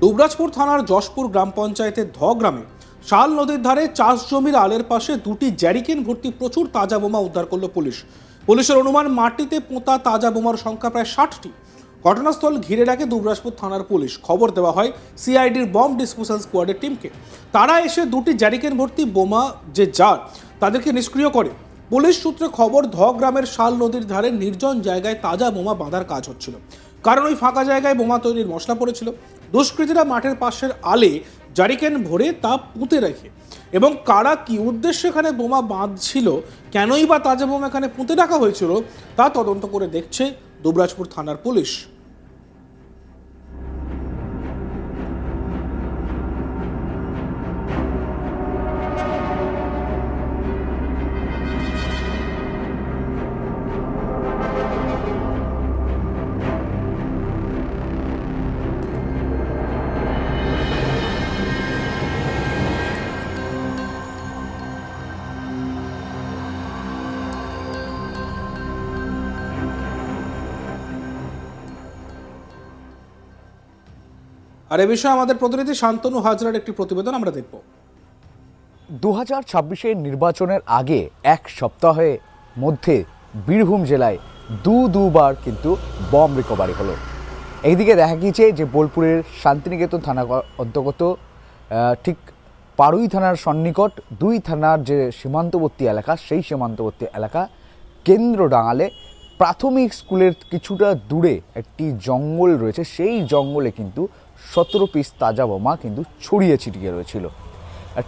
দুবরাজপুর থানার যশপুর গ্রাম পঞ্চায়েতের ধ গ্রামে শাল নদীর ধারে চাষ জমির আলের পাশে দুটি জ্যারিকেন ভর্তি প্রচুর তাজা বোমা উদ্ধার করল পুলিশ। পুলিশের অনুমান মাটিতে পোঁতা তাজা বোমার সংখ্যা প্রায় 60টি। ঘটনাস্থল ঘিরে রাখে দুবরাজপুর থানার পুলিশ। খবর দেওয়া হয় সিআইডির বম্ব ডিসপোজাল স্কোয়াডের টিমকে। তারা এসে দুটি জ্যারিকেন ভর্তি বোমা যে যার তাদেরকে নিষ্ক্রিয় করে। পুলিশ সূত্রে খবর, ধ গ্রামের শাল নদীর ধারে নির্জন জায়গায় তাজা বোমা বাঁধার কাজ হচ্ছিল, কারণ ওই ফাঁকা জায়গায় বোমা তৈরির মশলা পড়েছিল। দুষ্কৃতীরা মাঠের পাশের আলে জারিকেন ভরে তা পুঁতে রাখে, এবং কারা কি উদ্দেশ্যে এখানে বোমা বাঁধছিল, কেনই বা তাজা বোমা এখানে পুঁতে রাখা হয়েছিল, তা তদন্ত করে দেখছে দুবরাজপুর থানার পুলিশ। আর এ বিষয়ে আমাদের প্রতিনিধি শান্তনু হাজরার একটি প্রতিবেদন আমরা দেখব। 2026-এর নির্বাচনের আগে এক সপ্তাহের মধ্যে বীরভূম জেলায় দুবার কিন্তু বম রিকভারি হলো। এইদিকে দেখা গিয়েছে যে বোলপুরের শান্তিনিকেতন থানা অন্তর্গত ঠিক পাড়ুই থানার সন্নিকট দুই থানার যে সীমান্তবর্তী এলাকা, সেই সীমান্তবর্তী এলাকা কেন্দ্রডাঙালে প্রাথমিক স্কুলের কিছুটা দূরে একটি জঙ্গল রয়েছে। সেই জঙ্গলে কিন্তু 17 পিস তাজা বোমা কিন্তু ছড়িয়ে ছিটিয়ে রয়েছিল।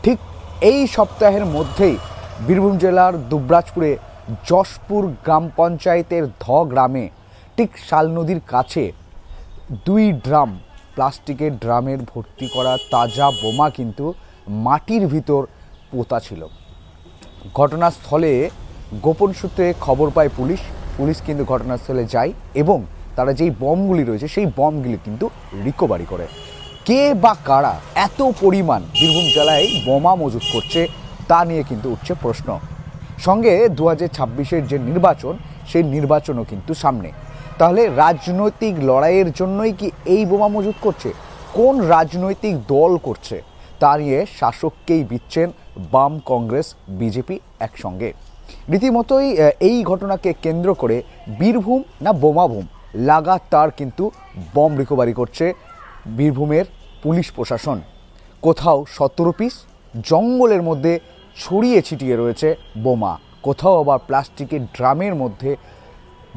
ঠিক এই সপ্তাহের মধ্যেই বীরভূম জেলার দুবরাজপুরে যশপুর গ্রাম পঞ্চায়েতের ধ গ্রামে ঠিক শাল নদীর কাছে 2 ড্রাম প্লাস্টিকের ড্রামের ভর্তি করা তাজা বোমা কিন্তু মাটির ভিতর পোতা ছিল। ঘটনাস্থলে গোপন সূত্রে খবর পায় পুলিশ কিন্তু ঘটনাস্থলে যায় এবং তারা যেই বমগুলি রয়েছে সেই বমগুলি কিন্তু রিকভারি করে। কে বা কারা এত পরিমাণ বীরভূম জেলায় বোমা মজুত করছে তা নিয়ে কিন্তু উঠছে প্রশ্ন। সঙ্গে 2026-এর যে নির্বাচন, সেই নির্বাচনও কিন্তু সামনে। তাহলে রাজনৈতিক লড়াইয়ের জন্যই কি এই বোমা মজুত করছে? কোন রাজনৈতিক দল করছে তা নিয়ে শাসককেই বিচ্ছেন বাম, কংগ্রেস, বিজেপি একসঙ্গে। রীতিমতোই এই ঘটনাকে কেন্দ্র করে বীরভূম না বোমাভূম লাগাতার কিন্তু বম রিকভারি করছে বীরভূমের পুলিশ প্রশাসন। কোথাও 17 পিস জঙ্গলের মধ্যে ছড়িয়ে ছিটিয়ে রয়েছে বোমা, কোথাও আবার প্লাস্টিকের ড্রামের মধ্যে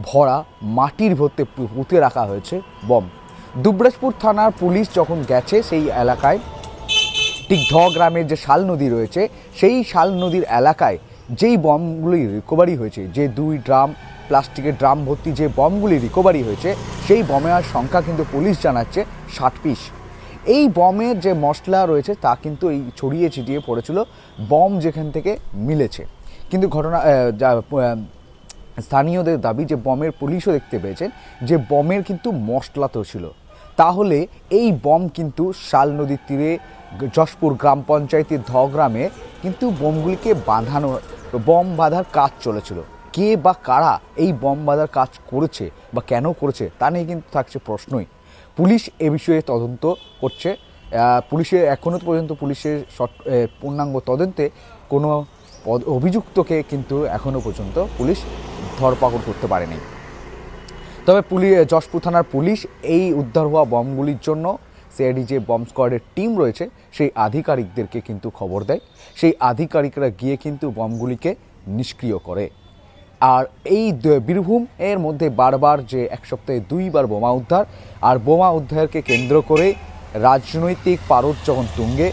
ভরা মাটির ভর্তি পুঁতে রাখা হয়েছে বম। দুবরাজপুর থানার পুলিশ যখন গেছে সেই এলাকায়, ঠিক ধ গ্রামের যে শাল নদী রয়েছে সেই শাল নদীর এলাকায় যেই বমগুলি রিকভারি হয়েছে, যে 2 ড্রাম প্লাস্টিকের ড্রাম ভর্তি যে বমগুলি রিকভারি হয়েছে, সেই বমের সংখ্যা কিন্তু পুলিশ জানাচ্ছে 60 পিস। এই বমের যে মশলা রয়েছে তা কিন্তু এই ছড়িয়ে ছিটিয়ে পড়েছিল বম যেখান থেকে মিলেছে। কিন্তু স্থানীয়দের দাবি যে বমের পুলিশও দেখতে পেয়েছেন যে বমের কিন্তু মশলা তো ছিল। তাহলে এই বম কিন্তু শাল নদীর তীরে যশপুর গ্রাম পঞ্চায়েতের ধ গ্রামে কিন্তু বমগুলিকে বম বাঁধার কাজ চলেছিল। কে বা কারা এই বম বাঁধার কাজ করেছে বা কেন করেছে তা নিয়ে কিন্তু থাকছে প্রশ্নই। পুলিশ এ বিষয়ে তদন্ত করছে। এখনও পর্যন্ত পুলিশের পূর্ণাঙ্গ তদন্তে কোনো অভিযুক্তকে কিন্তু এখনও পর্যন্ত পুলিশ ধরপাকড় করতে পারেনি। তবে যশপুর থানার পুলিশ এই উদ্ধার হওয়া বমগুলির জন্য সিআইডি যে বম্ব স্কোয়াডের টিম রয়েছে সেই আধিকারিকদেরকে কিন্তু খবর দেয়। সেই আধিকারিকরা গিয়ে কিন্তু বমগুলিকে নিষ্ক্রিয় করে। আর এই বীরভূম এর মধ্যে বারবার যে এক সপ্তাহে 2 বার বোমা উদ্ধার, আর বোমা উদ্ধারকে কেন্দ্র করে রাজনৈতিক পারদ যখন তুঙ্গে,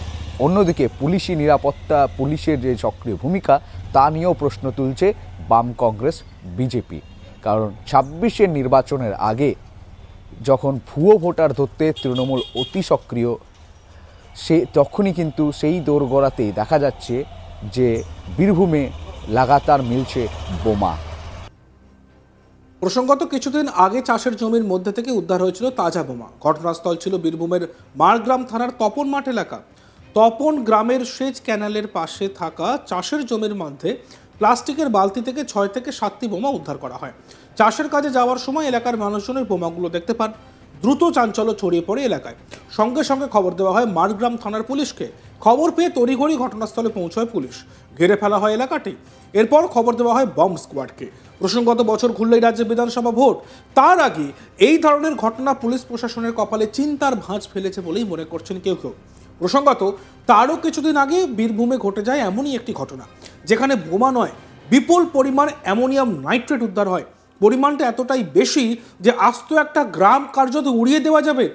অন্যদিকে পুলিশি নিরাপত্তা, পুলিশের যে সক্রিয় ভূমিকা তা নিয়েও প্রশ্ন তুলছে বাম, কংগ্রেস, বিজেপি। কারণ 26-এর নির্বাচনের আগে যখন ভুয়ো ভোটার ধরতে তৃণমূল অতি সক্রিয়, তখনই কিন্তু সেই দোরগোড়াতেই দেখা যাচ্ছে যে বীরভূমে লাগাতার মিলছে বোমা। প্রসঙ্গত কিছুদিন আগে চাষের জমির মধ্যে থেকে উদ্ধার হয়েছিল তাজা বোমা। ঘটনাস্থল ছিল বীরভূমের মারগ্রাম থানার তপন মাঠ এলাকা। তপন গ্রামের সেচ ক্যানালের পাশে থাকা চাষের জমির মধ্যে প্লাস্টিকের বালতি থেকে 6 থেকে 7টি বোমা উদ্ধার করা হয়। চাষের কাজে যাওয়ার সময় এলাকার মানুষজন ওই বোমাগুলো দেখতে পান। দ্রুত চাঞ্চল্য ছড়িয়ে পড়ে এলাকায়। সঙ্গে সঙ্গে খবর দেওয়া হয় মারগ্রাম থানার পুলিশকে। খবর পেয়ে তড়িঘড়ি ঘটনাস্থলে পৌঁছয় পুলিশ। ঘিরে ফেলা হয় এলাকাটি। এরপর খবর দেওয়া হয় বম্ব স্কোয়াডকে। প্রসঙ্গত বছর ঘুরলেই রাজ্যে বিধানসভা ভোট, তার আগে এই ধরনের ঘটনা পুলিশ প্রশাসনের কপালে চিন্তার ভাঁজ ফেলেছে বলেই মনে করছেন কেউ কেউ। প্রসঙ্গত তারও কিছুদিন আগে বীরভূমে ঘটে যায় এমনই একটি ঘটনা, যেখানে বোমা নয় বিপুল পরিমাণ অ্যামোনিয়াম নাইট্রেট উদ্ধার হয়। পরিমাণটা এতটাই বেশি যে আস্ত একটা গ্রাম কার্যত উড়িয়ে দেওয়া যাবে।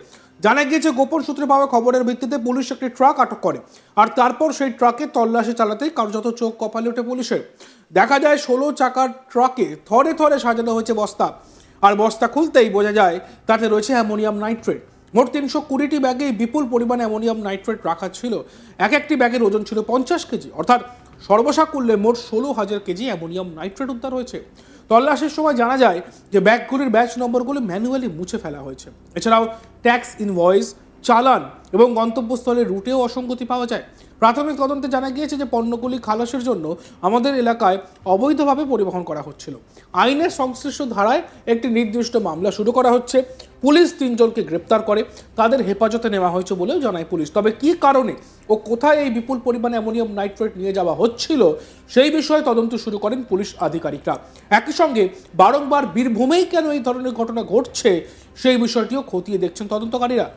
জানা গিয়েছে গোপন সূত্রে পাওয়া খবরের ভিত্তিতে পুলিশ একটি ট্রাক আটক করে, আর তারপর সেই ট্রাকে তল্লাশি চালাতেই কার্যত চোখ কপালে ওঠে পুলিশের। দেখা যায় 16 চাকার ট্রাকে থরে থরে সাজানো হয়েছে বস্তা, আর বস্তা খুলতেই বোঝা যায় তাতে রয়েছে অ্যামোনিয়াম নাইট্রেট। মোট 320টি ব্যাগে বিপুল পরিমাণে অ্যামোনিয়াম নাইট্রেট রাখা ছিল। এক একটি ব্যাগের ওজন ছিল 50 কেজি, অর্থাৎ সর্বসাকুল্যে মোট 16,000 কেজি অ্যামোনিয়াম নাইট্রেট উদ্ধার হয়েছে। তল্লাশির সময় জানা যায় যে ব্যাগগুলির ব্যাচ নম্বরগুলি ম্যানুয়ালি মুছে ফেলা হয়েছে। এছাড়াও ট্যাক্স ইনভয়েস, চালান এবং গন্তব্যস্থলের রুটেও অসঙ্গতি পাওয়া যায়। প্রাথমিক তদন্তে জানা গিয়েছে যে পণ্যগুলি খালাসের জন্য আমাদের এলাকায় অবৈধভাবে পরিবহন করা হচ্ছিল। আইনের সংশ্লিষ্ট ধারায় একটি নির্দিষ্ট মামলা শুরু করা হচ্ছে। পুলিশ 3 জনকে গ্রেপ্তার করে তাদের হেফাজতে নেওয়া হয়েছে বলেও জানায় পুলিশ। তবে কী কারণে ও কোথায় এই বিপুল পরিমাণে অ্যামোনিয়াম নাইট্রেট নিয়ে যাওয়া হচ্ছিল সেই বিষয়ে তদন্ত শুরু করেন পুলিশ আধিকারিকরা। একই সঙ্গে বারংবার বীরভূমেই কেন এই ধরনের ঘটনা ঘটছে সেই বিষয়টিও খতিয়ে দেখছেন তদন্তকারীরা।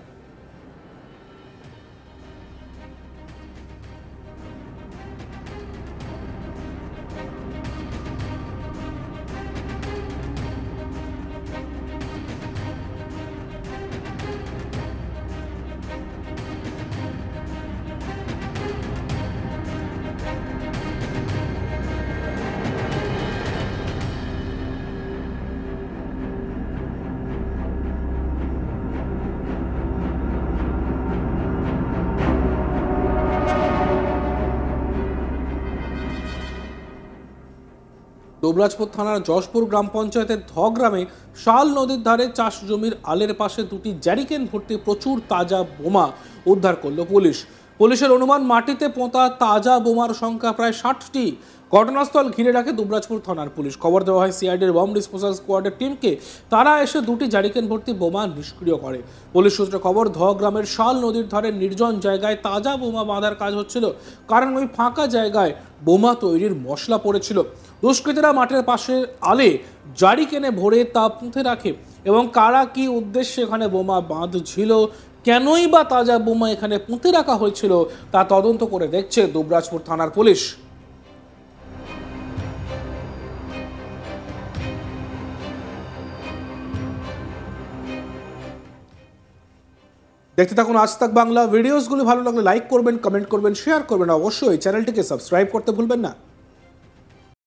দুবরাজপুর থানার যশপুর গ্রাম পঞ্চায়েতের ধ গ্রামে শাল নদীর ধারে চাষ জমির আলের পাশে 2টি জ্যারিকেন ভর্তি প্রচুর তাজা বোমা উদ্ধার করল পুলিশ। পুলিশের অনুমান মাটিতে পোঁতা তাজা বোমার সংখ্যা প্রায় 60টি। ঘটনাস্থল ঘিরে রাখে দুবরাজপুর থানার পুলিশ। খবর দেওয়া হয় সিআইডির বম্ব ডিসপোজাল স্কোয়াডের টিমকে। তারা এসে 2টি জ্যারিকেন ভর্তি বোমা নিষ্ক্রিয় করে। পুলিশ সূত্রে খবর, ধ গ্রামের শাল নদীর ধারে নির্জন জায়গায় তাজা বোমা বাঁধার কাজ হচ্ছিল, কারণ ওই ফাঁকা জায়গায় বোমা তৈরির মশলা পড়েছিল। দুষ্কৃতীরা মাঠের পাশে আলে জ্যারিকেনে ভরে তা পুঁতে রাখে, এবং কারা কি উদ্দেশ্যে এখানে বোমা বাঁধছিল, কেনই বা তাজা বোমা এখানে পুঁতে রাখা হয়েছিল তা তদন্ত করে দেখছে দুবরাজপুর থানার পুলিশ। দেখতে থাকুন আজ তাক বাংলা। ভিডিওসগুলো ভালো লাগলে লাইক করবেন, কমেন্ট করবেন, শেয়ার করবেন, অবশ্যই চ্যানেলটিকে সাবস্ক্রাইব করতে ভুলবেন না।